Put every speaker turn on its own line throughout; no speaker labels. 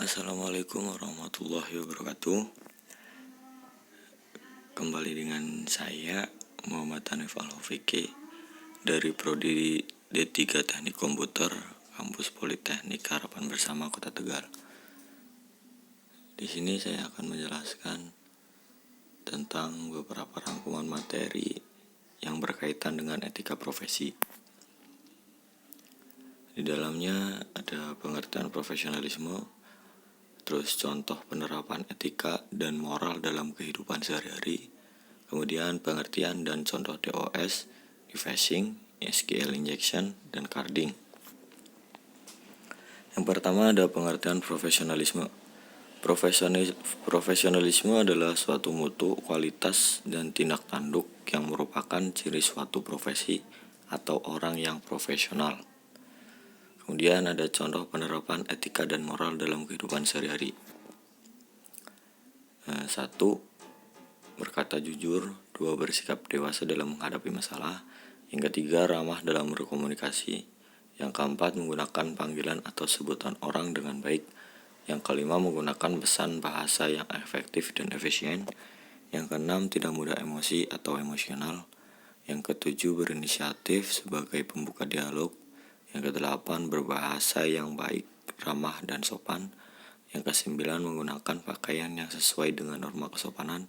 Assalamualaikum warahmatullahi wabarakatuh. Kembali dengan saya Muhammad Hanif Al-Hofiqi dari Prodi D3 Teknik Komputer Kampus Politeknik Harapan Bersama Kota Tegal. Di sini saya akan menjelaskan tentang beberapa rangkuman materi yang berkaitan dengan etika profesi. Di dalamnya ada pengertian profesionalisme, terus contoh penerapan etika dan moral dalam kehidupan sehari-hari, kemudian pengertian dan contoh DOS, defacing, SQL injection, dan carding. Yang pertama ada pengertian profesionalisme. Profesionalisme adalah suatu mutu, kualitas, dan tindak tanduk yang merupakan ciri suatu profesi atau orang yang profesional. Kemudian ada contoh penerapan etika dan moral dalam kehidupan sehari-hari. 1. Berkata jujur. 2. Bersikap dewasa dalam menghadapi masalah. Yang ketiga, ramah dalam berkomunikasi. Yang keempat, menggunakan panggilan atau sebutan orang dengan baik. Yang kelima, menggunakan pesan bahasa yang efektif dan efisien. Yang keenam, tidak mudah emosi atau emosional. Yang ketujuh, berinisiatif sebagai pembuka dialog. Yang kedelapan, berbahasa yang baik, ramah, dan sopan. Yang kesembilan, menggunakan pakaian yang sesuai dengan norma kesopanan.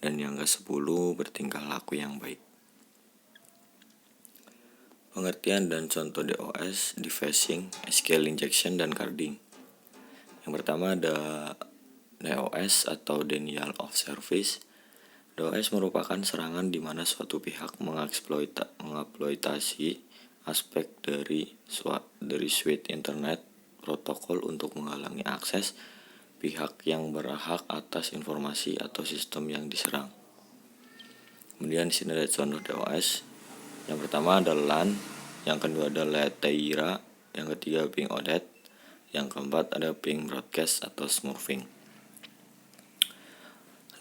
Dan yang ke-10, bertingkah laku yang baik. Pengertian dan contoh DOS, defacing, SQL injection, dan carding. Yang pertama ada DOS atau denial of service. DOS merupakan serangan di mana suatu pihak mengeksploitasi aspek dari suite internet protokol untuk menghalangi akses pihak yang berhak atas informasi atau sistem yang diserang. Kemudian di sini ada contoh DOS. Yang pertama ada LAN, yang kedua ada Leteira, yang ketiga ping Odet, yang keempat ada ping broadcast atau smurfing.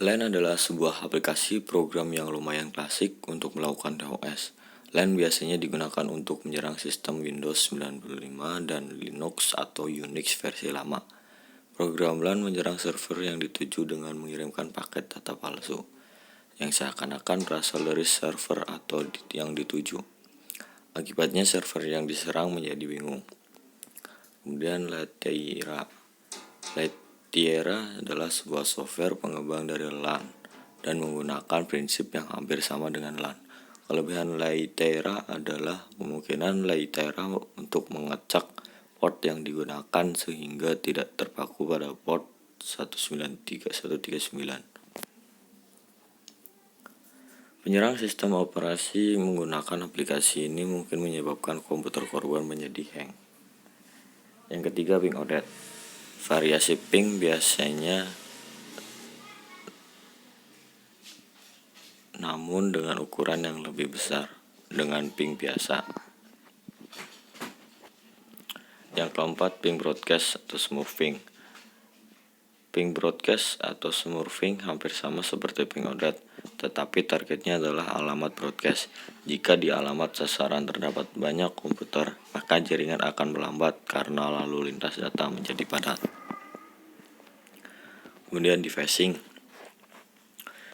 LAN adalah sebuah aplikasi program yang lumayan klasik untuk melakukan DOS. LAN biasanya digunakan untuk menyerang sistem Windows 95 dan Linux atau Unix versi lama. Program LAN menyerang server yang dituju dengan mengirimkan paket data palsu yang seakan-akan berasal dari server atau yang dituju. Akibatnya server yang diserang menjadi bingung. Kemudian Leteira adalah sebuah software pengembang dari LAN dan menggunakan prinsip yang hampir sama dengan LAN. Kelebihan Leteira adalah kemungkinan Leteira untuk mengecek port yang digunakan sehingga tidak terpaku pada port 193.139. Penyerang sistem operasi menggunakan aplikasi ini mungkin menyebabkan komputer korban menjadi hang. Yang ketiga, ping Odet. Variasi ping biasanya namun dengan ukuran yang lebih besar dengan ping biasa. Yang keempat, ping broadcast atau smurfing. Ping broadcast atau smurfing hampir sama seperti ping Odet, tetapi targetnya adalah alamat broadcast. Jika di alamat sasaran terdapat banyak komputer, maka jaringan akan melambat karena lalu lintas data menjadi padat. Kemudian defacing.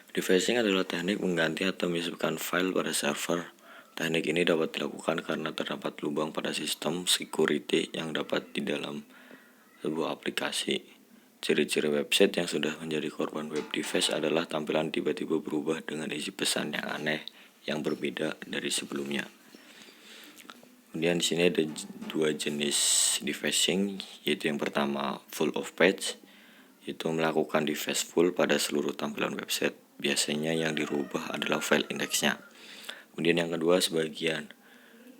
Defacing adalah teknik mengganti atau menyisipkan file pada server. Teknik ini dapat dilakukan karena terdapat lubang pada sistem security yang dapat di dalam sebuah aplikasi. Ciri-ciri website yang sudah menjadi korban web deface adalah tampilan tiba-tiba berubah dengan isi pesan yang aneh yang berbeda dari sebelumnya. Kemudian di sini ada dua jenis defacing, yaitu yang pertama full of page, yaitu melakukan deface full pada seluruh tampilan website. Biasanya yang dirubah adalah file indeksnya. Kemudian yang kedua sebagian.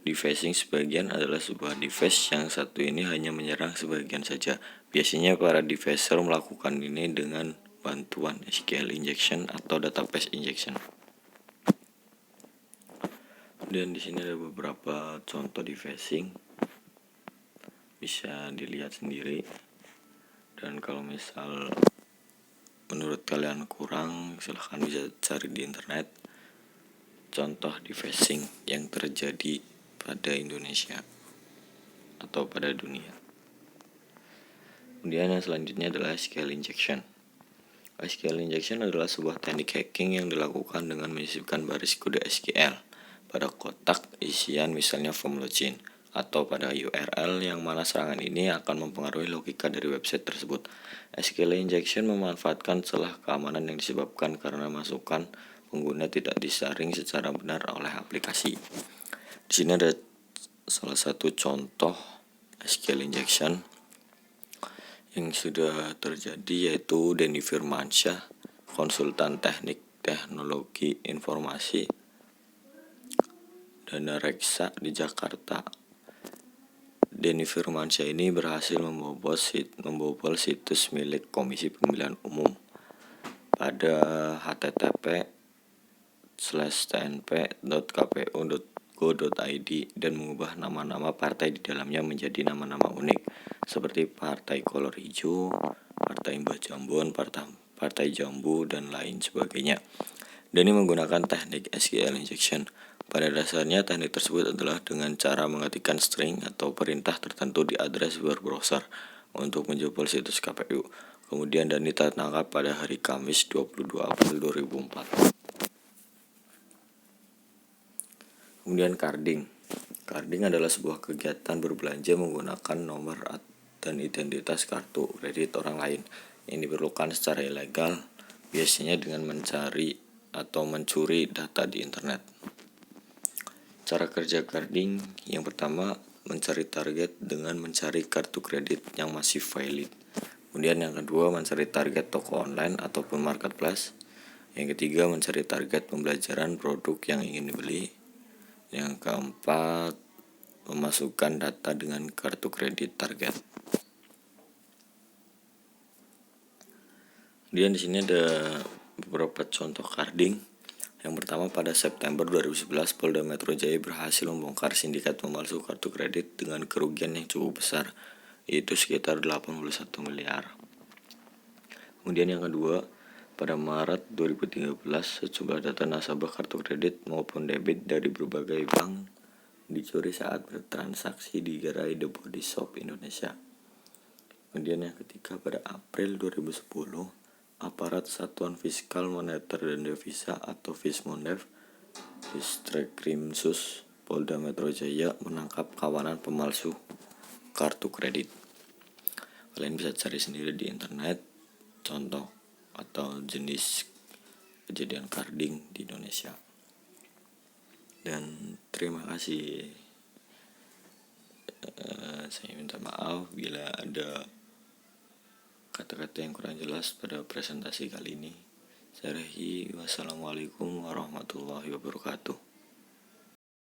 Defacing sebagian adalah sebuah deface yang satu ini hanya menyerang sebagian saja. Biasanya para defacer melakukan ini dengan bantuan SQL injection atau database injection. Dan di sini ada beberapa contoh defacing, bisa dilihat sendiri. Dan kalau misal menurut kalian kurang, silahkan bisa cari di internet contoh defacing yang terjadi pada Indonesia atau pada dunia. Kemudian yang selanjutnya adalah SQL injection. SQL injection adalah sebuah teknik hacking yang dilakukan dengan menyisipkan baris kode SQL pada kotak isian misalnya form login atau pada URL yang mana serangan ini akan mempengaruhi logika dari website tersebut. SQL injection memanfaatkan celah keamanan yang disebabkan karena masukan pengguna tidak disaring secara benar oleh aplikasi. Di sini ada salah satu contoh SQL injection yang sudah terjadi, yaitu Denny Firmansyah, konsultan teknik teknologi informasi Dana Reksa di Jakarta. Denny Firmansyah ini berhasil membobol situs milik Komisi Pemilihan Umum pada http://tnp.kpu.go.id dan mengubah nama-nama partai di dalamnya menjadi nama-nama unik seperti Partai Kolor Hijau, Partai Mbah Jambon, Partai Jambu, dan lain sebagainya. Denny menggunakan teknik SQL injection. Pada dasarnya teknik tersebut adalah dengan cara mengetikkan string atau perintah tertentu di address web browser untuk menjebol situs KPU. Kemudian Denny tertangkap pada hari Kamis 22 April 2004. Kemudian carding. Carding adalah sebuah kegiatan berbelanja menggunakan nomor dan identitas kartu kredit orang lain yang diperlukan secara ilegal, biasanya dengan mencari atau mencuri data di internet. Cara kerja carding yang pertama, mencari target dengan mencari kartu kredit yang masih valid. Kemudian yang kedua, mencari target toko online ataupun marketplace. Yang ketiga, mencari target pembelajaran produk yang ingin dibeli. Yang keempat, memasukkan data dengan kartu kredit target. Kemudian di sini ada beberapa contoh carding. Yang pertama, pada September 2011, Polda Metro Jaya berhasil membongkar sindikat pemalsu kartu kredit dengan kerugian yang cukup besar, yaitu sekitar 81 miliar. Kemudian yang kedua, pada Maret 2013, sejumlah data nasabah kartu kredit maupun debit dari berbagai bank dicuri saat bertransaksi di gerai The Body Shop Indonesia. Kemudian yang ketiga, pada April 2010, Aparat Satuan Fiskal Moneter dan Devisa atau Fismondev Distreskrimsus Polda Metro Jaya menangkap kawanan pemalsu kartu kredit. Kalian bisa cari sendiri di internet contoh atau jenis kejadian carding di Indonesia. Dan terima kasih. Saya minta maaf bila ada kata-kata yang kurang jelas pada presentasi kali ini. Wassalamualaikum warahmatullahi wabarakatuh.